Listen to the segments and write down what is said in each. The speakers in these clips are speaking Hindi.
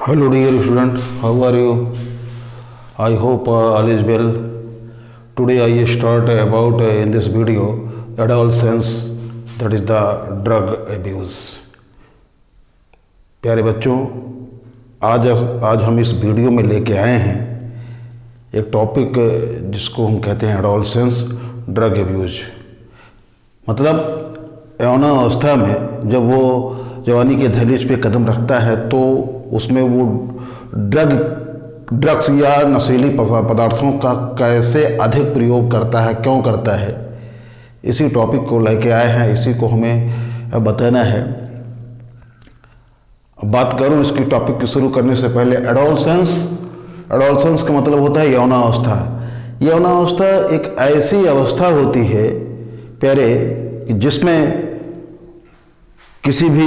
Hello dear student, how are you? I hope all is well. Today I start about in this video adolescence, that is the drug abuse. प्यारे बच्चों, आज हम इस वीडियो में लेके आए हैं एक टॉपिक जिसको हम कहते हैं एडोलसेंस ड्रग अब्यूज। मतलब यौनावस्था में जब वो जवानी के दहलीज पे कदम रखता है तो उसमें वो ड्रग्स या नशीली पदार्थों का कैसे अधिक प्रयोग करता है, क्यों करता है, इसी टॉपिक को लेके आए हैं, इसी को हमें बताना है। अब बात करूं इसकी टॉपिक की शुरू करने से पहले, एडोलसेंस का मतलब होता है यौनावस्था। यौनावस्था एक ऐसी अवस्था होती है प्यारे कि जिसमें किसी भी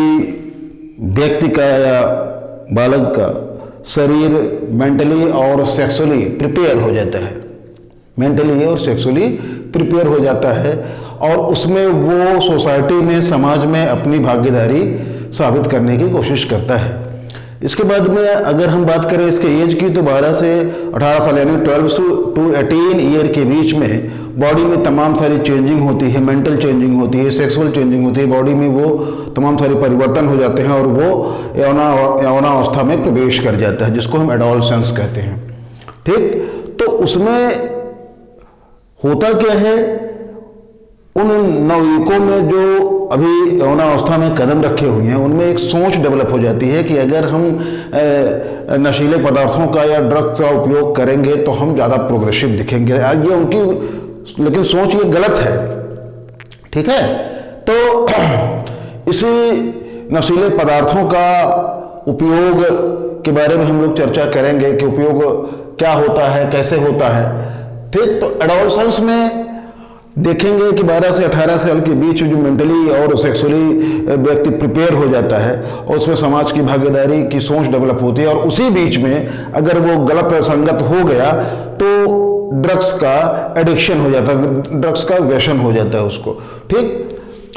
व्यक्ति का या बालक का शरीर मेंटली और सेक्सुअली प्रिपेयर हो जाता है, मेंटली और सेक्सुअली प्रिपेयर हो जाता है और उसमें वो सोसाइटी में, समाज में अपनी भागीदारी साबित करने की कोशिश करता है। इसके बाद में अगर हम बात करें इसके एज की तो 12 से 18 साल यानी 12 to 18 ईयर के बीच में बॉडी में तमाम सारी चेंजिंग होती है, मेंटल चेंजिंग होती है, सेक्सुअल चेंजिंग होती है, बॉडी में वो तमाम सारे परिवर्तन हो जाते हैं और वो यौनावस्था में प्रवेश कर जाता है, जिसको हम एडोलसेंस कहते हैं। ठीक, तो उसमें होता क्या है, उन नवयुवकों में जो अभी यौनावस्था में कदम रखे हुए हैं उनमें एक सोच डेवलप हो जाती है कि अगर हम नशीले पदार्थों का या ड्रग्स का उपयोग करेंगे तो हम ज़्यादा प्रोग्रेसिव दिखेंगे। ये उनकी लेकिन सोच ये गलत है। ठीक है, तो इसी नशीले पदार्थों का उपयोग के बारे में हम लोग चर्चा करेंगे कि उपयोग क्या होता है, कैसे होता है। ठीक, तो एडोलसेंस में देखेंगे कि 12 से 18 साल के बीच जो मेंटली और सेक्सुअली व्यक्ति प्रिपेयर हो जाता है और उसमें समाज की भागीदारी की सोच डेवलप होती है और उसी बीच में अगर वो गलत संगत हो गया तो ड्रग्स का एडिक्शन हो जाता है, ड्रग्स का व्यसन हो जाता है उसको। ठीक,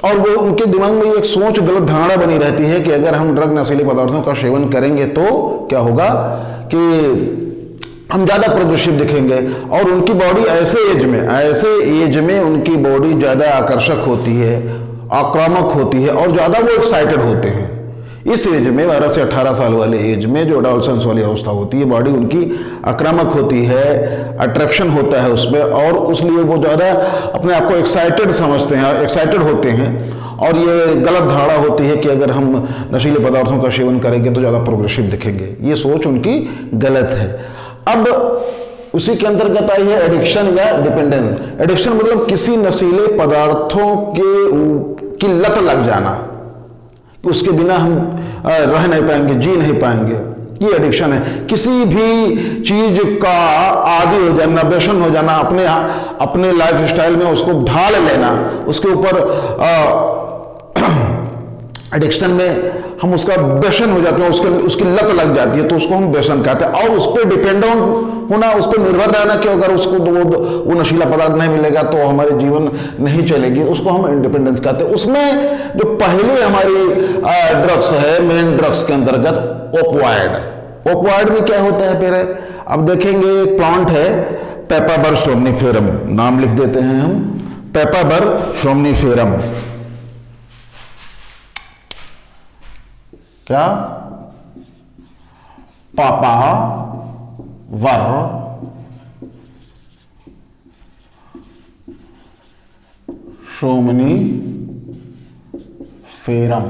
और वो उनके दिमाग में एक सोच, गलत धारणा बनी रहती है कि अगर हम ड्रग नशीले पदार्थों का सेवन करेंगे तो क्या होगा कि हम ज़्यादा प्रोग्रेसिव दिखेंगे और उनकी बॉडी ऐसे एज में उनकी बॉडी ज़्यादा आकर्षक होती है, आक्रामक होती है और ज़्यादा वो एक्साइटेड होते हैं। इस एज में 12 से 18 साल वाले एज में जो एडोलसेंस वाली अवस्था होती है, बॉडी उनकी आक्रामक होती है, अट्रैक्शन होता है उसमें और इसलिए वो ज़्यादा अपने आप को एक्साइटेड समझते हैं, एक्साइटेड होते हैं और ये गलत धारणा होती है कि अगर हम नशीले पदार्थों का सेवन करेंगे तो ज़्यादा प्रोग्रेसिव दिखेंगे। ये सोच उनकी गलत है। अब उसी के अंतर्गत आई है एडिक्शन या डिपेंडेंस। एडिक्शन मतलब किसी नशीले पदार्थों की लत लग जाना, उसके बिना हम रह नहीं पाएंगे, जी नहीं पाएंगे, ये एडिक्शन है। किसी भी चीज का आदी हो जाना, व्यसन हो जाना, अपने लाइफ स्टाइल में उसको ढाल लेना, उसके ऊपर एडिक्शन में हम उसका व्यसन हो जाते हैं, उसकी लत लग जाती है तो उसको हम व्यसन कहते हैं। और उस पर डिपेंड होना, उस पर निर्भर रहना कि अगर उसको वो नशीला पदार्थ नहीं मिलेगा तो हमारे जीवन नहीं चलेगी, उसको हम इंडिपेंडेंस कहते हैं। उसमें जो पहले हमारी ड्रग्स है, मेन ड्रग्स के अंतर्गत ओपियोइड में क्या होता है फिर? अब देखेंगे एक प्लांट है पेपाबर सोमनिफेरम, नाम लिख देते हैं हम, पेपाबर सोमनिफेरम। क्या? पापावर सोमनिफेरम,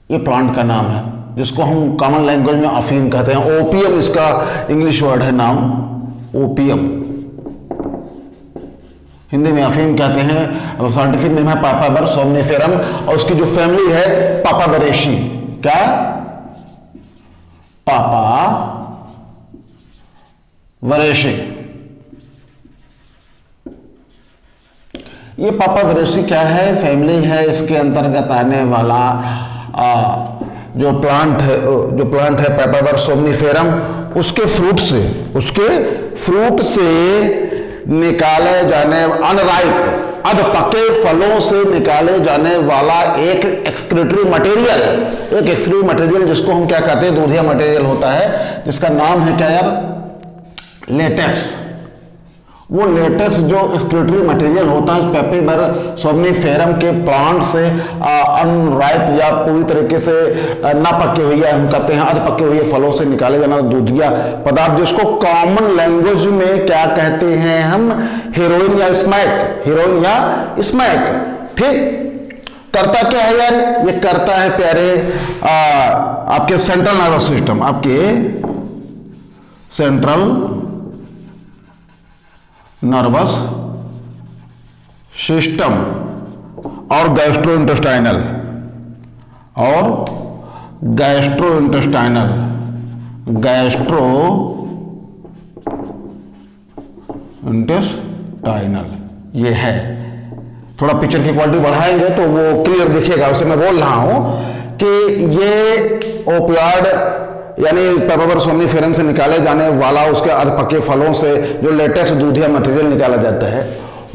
ये प्लांट का नाम है जिसको हम कॉमन लैंग्वेज में अफीम कहते हैं। ओपियम इसका इंग्लिश वर्ड है, नाम ओपियम, हिंदी में अफीम कहते हैं, साइंटिफिक नेम है पापावर सोमनिफेरम और उसकी जो फैमिली है पापावरेशी। क्या? पापावरेशी। ये पापावरेशी क्या है? फैमिली है, इसके अंतर्गत आने वाला जो प्लांट है पेपावर सोमनिफेरम, उसके फ्रूट से निकाले जाने अधपके फलों से निकाले जाने वाला एक एक्सक्रीटरी मटेरियल जिसको हम क्या कहते हैं, दूधिया मटेरियल होता है, जिसका नाम है क्या यार, लेटेक्स। वो लेटेक्स जो एक्सक्रीटरी मटेरियल होता है पेपिबर सोमनीफेरम के प्लांट से अनराइप या पूरी तरीके से ना पके हुए, हम कहते हैं अध पके हुए फलों से निकाले जाने वाला दूधिया पदार्थ, जिसको कॉमन लैंग्वेज में क्या कहते हैं हम, हीरोइन या स्मैक। ठीक, करता क्या है यार, ये करता है प्यारे आपके सेंट्रल नर्वस सिस्टम, आपके सेंट्रल नर्वस सिस्टम और गैस्ट्रोइंटेस्टाइनल ये है। थोड़ा पिक्चर की क्वालिटी बढ़ाएंगे तो वो क्लियर दिखेगा। उसे मैं बोल रहा हूं कि ये ओपियाइड यानी पेपिबर सोमनीफेरम से निकाले जाने वाला उसके अधपके फलों से जो लेटेक्स दूधिया मटेरियल निकाला जाता है,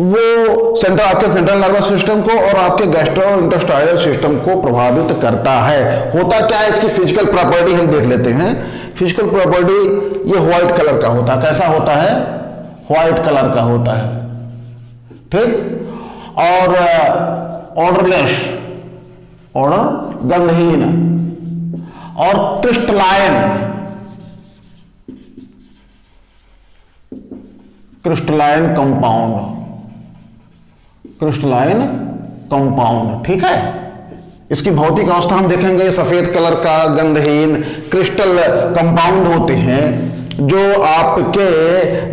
वो आपके सेंट्रल नर्वस सिस्टम को और आपके गैस्ट्रोइंटेस्टाइनल सिस्टम को प्रभावित करता है। होता क्या है, इसकी फिजिकल प्रॉपर्टी हम देख लेते हैं। फिजिकल प्रॉपर्टी ये व्हाइट कलर का होता है। कैसा होता है, व्हाइट कलर का होता है। ठीक, और ऑर्डरलेस, गंधहीन और क्रिस्टलाइन कंपाउंड। ठीक है, इसकी भौतिक अवस्था हम देखेंगे, सफेद कलर का गंधहीन क्रिस्टल कंपाउंड होते हैं जो आपके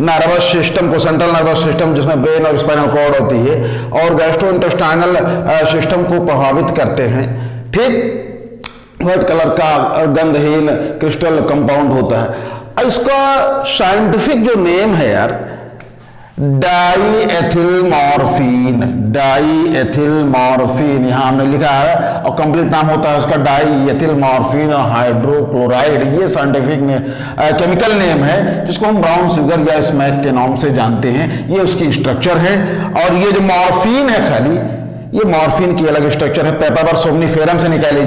नर्वस सिस्टम को, सेंट्रल नर्वस सिस्टम जिसमें ब्रेन और स्पाइनल कॉर्ड होती है, और गैस्ट्रोइंटेस्टाइनल सिस्टम को प्रभावित करते हैं। ठीक, व्हाइट कलर का गंधहीन क्रिस्टल कंपाउंड होता है। इसका साइंटिफिक जो नेम है यार, डाईएथिल मॉर्फिन यहां हमने लिखा है, और कंप्लीट नाम होता है उसका डाईएथिल मॉर्फिन हाइड्रोक्लोराइड। ये साइंटिफिक केमिकल नेम है जिसको हम ब्राउन शुगर या स्मैक के नाम से जानते हैं। ये उसकी स्ट्रक्चर है। और ये जो मॉर्फिन है, खाली ये मॉर्फिन की अलग स्ट्रक्चर है। पेपिबर सोमनीफेरम से निकाली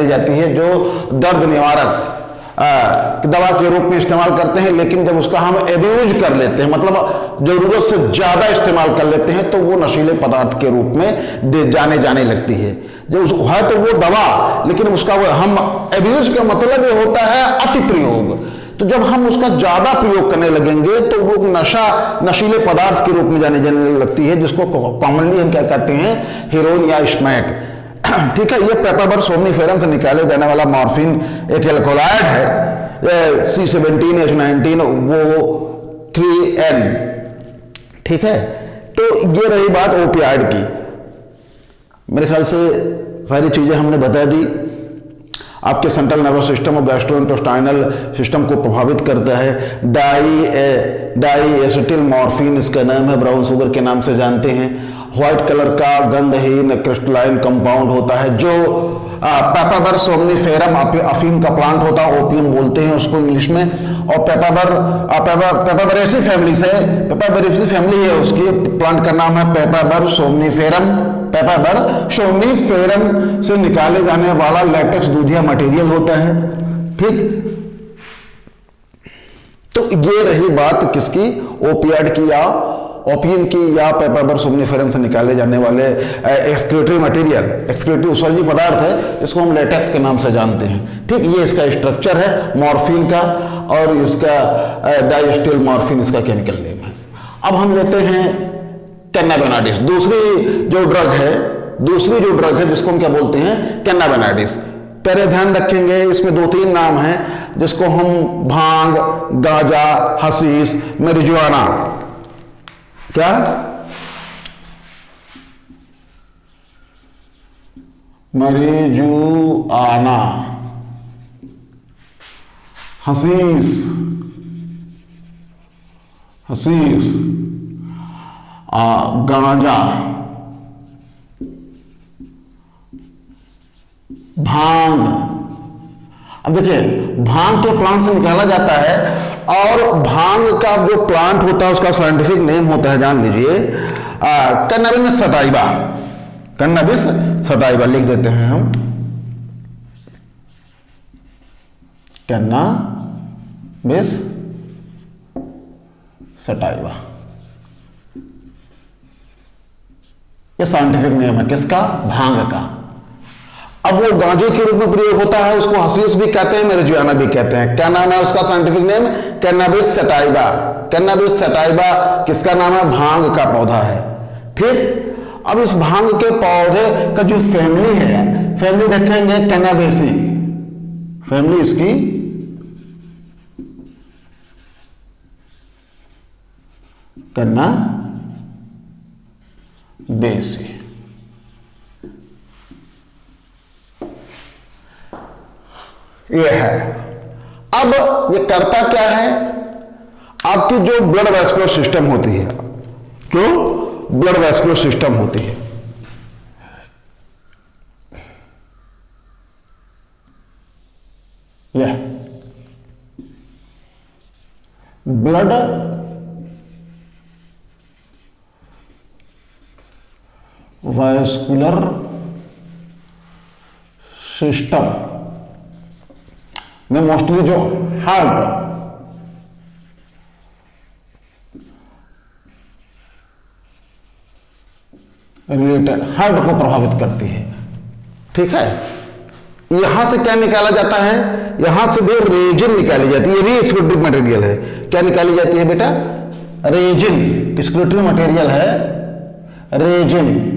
जाती है, जो दर्द निवारक दवा के रूप में इस्तेमाल करते हैं। लेकिन जब उसका हम एब्यूज कर लेते हैं, मतलब जरूरत से ज्यादा इस्तेमाल कर लेते हैं, तो वो नशीले पदार्थ के रूप में जाने लगती है। जब है तो वो दवा, लेकिन उसका हम एब्यूज का मतलब ये होता है अति प्रयोग। तो जब हम उसका ज्यादा प्रयोग करने लगेंगे तो वो नशीले पदार्थ के रूप में जाने लगती है, जिसको कॉमनली हम क्या कहते हैं, हीरोइन या स्मैक। ठीक है, ये पेपिबर सोमनीफेरम से निकाले जाने वाला मॉर्फिन एक एल्कोलाइड है, C17H19 वो 3N। ठीक है, तो ये रही बात ओपियाइड की। मेरे ख्याल से सारी चीजें हमने बता दी। आपके सेंट्रल नर्वस सिस्टम और गैस्ट्रोइंटेस्टाइनल सिस्टम को प्रभावित करता है। डाईएसिटिल मॉर्फिन इसका नाम है, ब्राउन शुगर के नाम से जानते हैं। व्हाइट कलर का गंधहीन क्रिस्टलाइन कंपाउंड होता है, जो पेपिबर सोमनीफेरम अफीम का प्लांट होता है, ओपियम बोलते हैं उसको इंग्लिश में। और पेपिबरेसी फैमिली है उसकी, प्लांट का नाम है पेपिबर सोमनीफेरम। से निकाले जाने वाला लेटेक्स दूधिया मटेरियल होता है। ठीक, तो ये रही बात किसकी, ओपियाइड की या ओपियम की या पेपिबर सोमनीफेरम से निकाले जाने वाले एक्सक्रीटरी मटेरियल। एक्सक्रीटरी उसवाजी पदार्थ है जिसको हम लेटेक्स के नाम से जानते हैं। ठीक, ये इसका स्ट्रक्चर है मॉर्फिन का, और इसका डाईएसिटिल मॉर्फिन इसका केमिकल नेम है। अब हम लेते हैं कैनाबिनाइडिस, दूसरी जो ड्रग है जिसको हम क्या बोलते हैं, कैनाबिनाइडिस। पहले ध्यान रखेंगे, इसमें 2-3 नाम हैं जिसको हम भांग, गांजा, हशीश, marijuana, क्या marijuana, हशीश, गांजा, भांग। अब देखिए, भांग के प्लांट से निकाला जाता है और भांग का जो प्लांट होता है उसका साइंटिफिक नेम होता है, जान लीजिए, कैनाबिस सटाइवा। कैनाबिस सटाइवा लिख देते हैं हम, कैनाबिस सटाइवा, ये साइंटिफिक नेम है किसका? भांग का। अब वो गांजे के रूप में प्रयोग होता है, उसको हशीश भी कहते हैं, मैरिजुआना भी कहते हैं। क्या नाम है उसका scientific name? Cannabis sativa. Cannabis sativa किसका नाम है? भांग का पौधा है। ठीक, अब इस भांग के पौधे का जो फैमिली है, फैमिली रखेंगे कैनाबेसी, फैमिली इसकी कैनाबेसी। ये है। अब ये करता क्या है? आपकी जो ब्लड वेस्कुलर सिस्टम होती है, जो ब्लड वेस्कुलर सिस्टम होती है, यह ब्लड वेस्कुलर सिस्टम में मोस्टली जो हार्ट रिलेटेड, हार्ट को प्रभावित करती है। ठीक है, यहां से क्या निकाला जाता है? यहां से भी रेजिन निकाली जाती है, ये भी एक्सक्रीटरी मटेरियल है। क्या निकाली जाती है बेटा? रेजिन, एक्सक्रीटरी मटेरियल है रेजिन।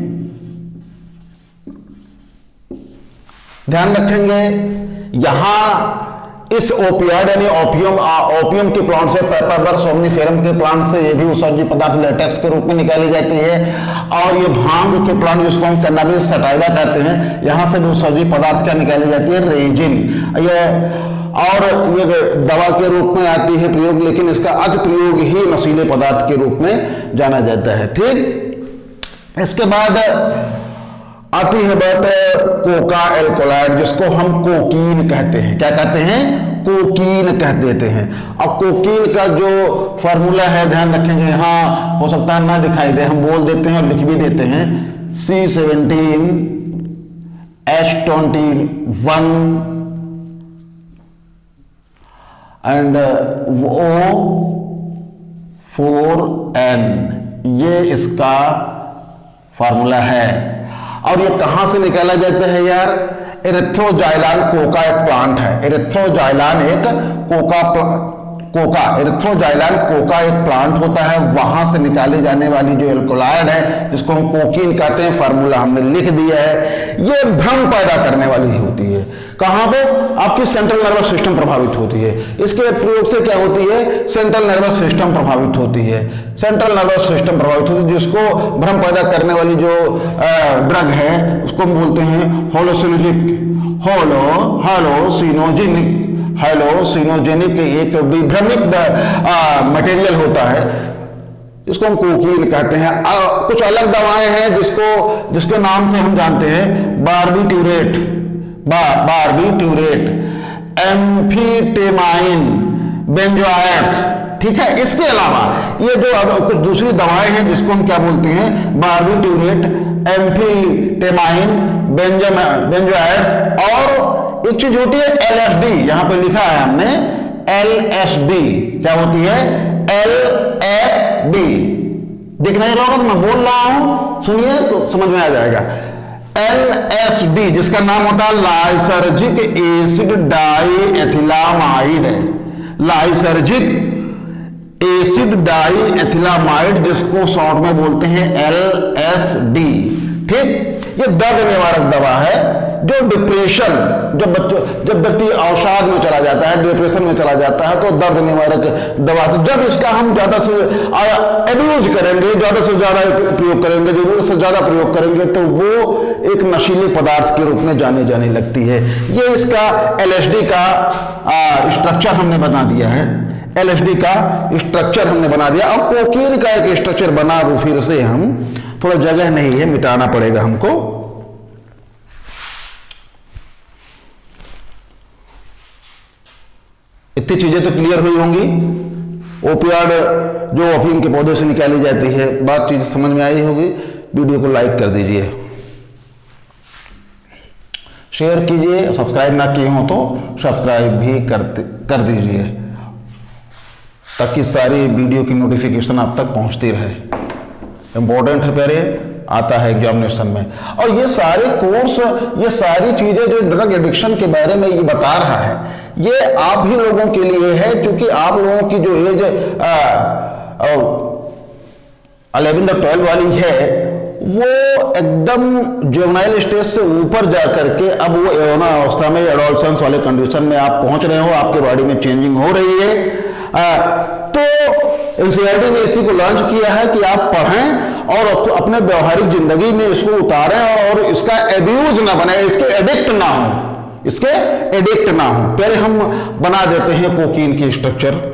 ध्यान रखेंगे, यहां इस ओपियाइड यानी ओपियम के प्लांट से, पेपरबर सोमनिफेरम के प्लांट से ये भी उत्सर्जी पदार्थ लेटेक्स के रूप में निकाली जाती है। और ये भांग के प्लांट जिसको हम कैनाबिस सटाइवा कहते हैं, यहां से भी उत्सर्जी पदार्थ क्या निकाली जाती है? रेजिन। ये और ये दवा के रूप में आती है प्रयोग, लेकिन इसका अधिक प्रयोग ही नशीले पदार्थ के रूप में जाना जाता है। ठीक, इसके बाद आती है बात कोका एल्कोलाइड, जिसको हम कोकीन कहते हैं। क्या कहते हैं? कोकीन कह देते हैं। अब कोकीन का जो फॉर्मूला है, ध्यान रखेंगे, यहां हो सकता है ना दिखाई दे, हम बोल देते हैं और लिख भी देते हैं, C17H21 एंड O4N, ये इसका फॉर्मूला है। और ये कहां से निकाला जाता है यार? एरिथ्रोजाइलान कोका एक प्लांट है। एरिथ्रोजाइलान एक एरिथ्रोजाइलान कोका एक प्लांट होता है, वहां से निकाली जाने वाली जो एल्कोलाइड है, जिसको हम कोकीन कहते हैं, फार्मूला हमने लिख दिया है। ये भ्रम पैदा करने वाली ही होती है। कहां पे? आपकी सेंट्रल नर्वस सिस्टम प्रभावित होती है। इसके प्रयोग से क्या होती है? सेंट्रल नर्वस सिस्टम प्रभावित होती है। सेंट्रल नर्वस सिस्टम प्रभावित होती है, जिसको भ्रम पैदा करने वाली जो ड्रग है उसको हम बोलते हैं हेलोसिनोजेनिक एक विभ्रमिक मटेरियल होता है, इसको हम कोकीन कहते हैं। कुछ अलग दवाएं हैं जिसके नाम से हम जानते हैं, बार्बिट्यूरेट, एम्फीटेमाइन, बेंजोआइड्स। ठीक है, इसके अलावा ये जो कुछ दूसरी दवाएं हैं जिसको हम क्या बोलते हैं? बार्बिट्यूरेट, एम्फीटेमाइन, बेंजोआइड्स, और एक चीज होती है LSD। यहां पे लिखा है हमने LSD। क्या होती है? LSD। दिख नहीं रहा तो मैं बोल रहा हूं, सुनिए तो समझ में आ जाएगा। LSD जिसका नाम होता है लाइसर्जिक एसिड डाइएथिलामाइड, लाइसर्जिक एसिड डाइएथिलामाइड, जिसको शॉर्ट में बोलते हैं LSD। ठीक, ये दर्द निवारक दवा है। जो डिप्रेशन, जब व्यक्ति अवसाद में चला जाता है, डिप्रेशन में चला जाता है, तो दर्द निवारक दवा। तो जब इसका हम ज्यादा से एब्यूज करेंगे, ज्यादा से ज्यादा प्रयोग करेंगे, जरूरत से ज्यादा प्रयोग करेंगे, तो वो एक नशीले पदार्थ के रूप में जाने लगती है। ये इसका LSD का स्ट्रक्चर हमने बना दिया है। LSD का स्ट्रक्चर हमने बना दिया। अब कोकीन का एक स्ट्रक्चर बना दो फिर से हम, थोड़ा जगह नहीं है, मिटाना पड़ेगा हमको। इतनी चीजें तो क्लियर हुई होंगी। ओपियाड जो अफीम के पौधे से निकाली जाती है। बात चीज समझ में आई होगी। वीडियो को लाइक कर दीजिए, शेयर कीजिए, सब्सक्राइब ना किए हो तो सब्सक्राइब भी कर दीजिए, ताकि सारी वीडियो की नोटिफिकेशन आप तक पहुंचती रहे। इंपॉर्टेंट है, प्यारे, आता है एग्जामिनेशन में। और ये सारे कोर्स, ये सारी चीजें जो ड्रग एडिक्शन के बारे में ये बता रहा है, ये आप ही लोगों के लिए है, क्योंकि आप लोगों की जो एज 11 और 12 वाली है, वो एकदम जुवेनाइल स्टेज से ऊपर जाकर के अब वो यौन अवस्था में, एडोलसेंस वाले कंडीशन में आप पहुंच रहे हो, आपके बॉडी में चेंजिंग हो रही है। तो एनसीईआरटी ने इसी को लॉन्च किया है कि आप पढ़ें और अपने व्यवहारिक जिंदगी में इसको उतारें और इसका एब्यूज ना बने, इसके एडिक्ट ना हो, इसके एडिक्ट ना हो। पहले हम बना देते हैं कोकीन की structure.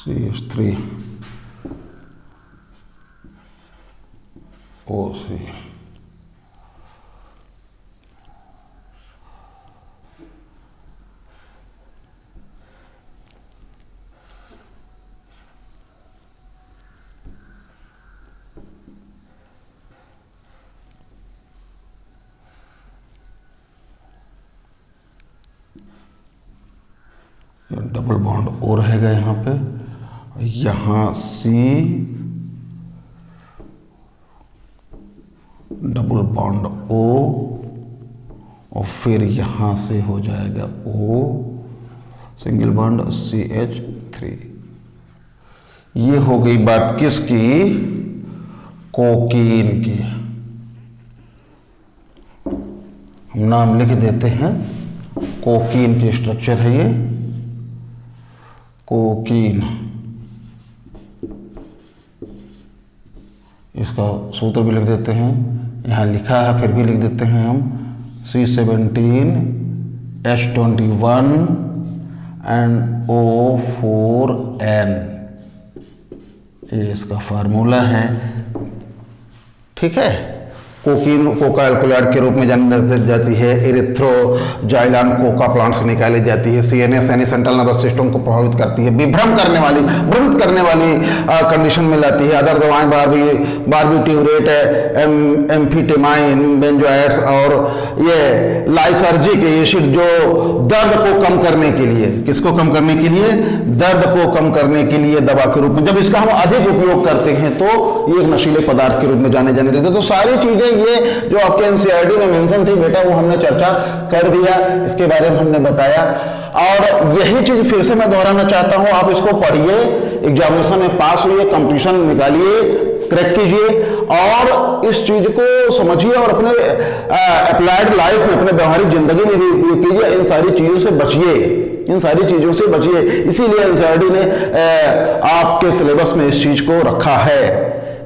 CH3 OC, double bond O रहेगा यहाँ पे, यहाँ C डबल बॉन्ड O, और फिर यहाँ से हो जाएगा O सिंगल बॉन्ड CH3। ये हो गई बात किसकी? कोकीन की। हम नाम लिख देते हैं, कोकीन की स्ट्रक्चर है ये, कोकीन। इसका सूत्र भी लिख देते हैं, यहाँ लिखा है फिर भी लिख देते हैं हम, C17 H21 एंड O4N, ये इसका फार्मूला है। ठीक है। कोकीन कोका एल्कोलाइड के रूप में जानी जाती है। इरिथ्रोजाइलान कोका प्लांट से निकाली जाती है। CNS यानी सेंट्रल नर्वस सिस्टम को प्रभावित करती है, विभ्रम करने वाली, भ्रमित करने वाली कंडीशन में लाती है। अदर दवाएं बारबिट्यूरेट, एम्फीटेमाइन, बेंजोएट्स और ये लाइसर्जिक एसिड जो दर्द को कम करने के लिए, किसको कम करने के लिए? दर्द को कम करने के लिए दवा के रूप में, जब इसका हम अधिक उपयोग करते हैं तो ये एक नशीले पदार्थ के रूप में जाने देते हैं। तो सारी चीजें ये जो आपके एनसीईआरटी में मेंशन थी बेटा, वो हमने चर्चा कर दिया, इसके बारे में हमने बताया। और यही चीज फिर से मैं दोहराना चाहता हूं, आप इसको पढ़िए, एग्जामिनेशन में पास हुई, कंपटीशन निकालिए, क्रैक कीजिए और इस चीज को समझिए और अपने अप्लाइड लाइफ में, अपने व्यवहारिक जिंदगी में भी उपयोग कीजिए। इन सारी चीजों से बचिए, इन सारी चीजों से बचिए। इसीलिए एनसीईआरटी ने आपके सिलेबस में इस चीज को रखा है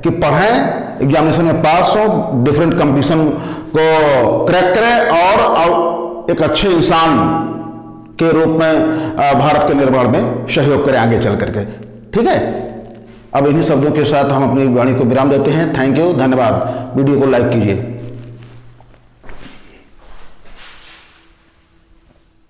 कि पढ़ें, एग्जामिनेशन में पास हो, डिफरेंट कंपटीशन को क्रैक करें और एक अच्छे इंसान के रूप में भारत के निर्माण में सहयोग करें आगे चल करके। ठीक है। अब इन्हीं शब्दों के साथ हम अपनी वाणी को विराम देते हैं। थैंक यू, धन्यवाद। वीडियो को लाइक कीजिए।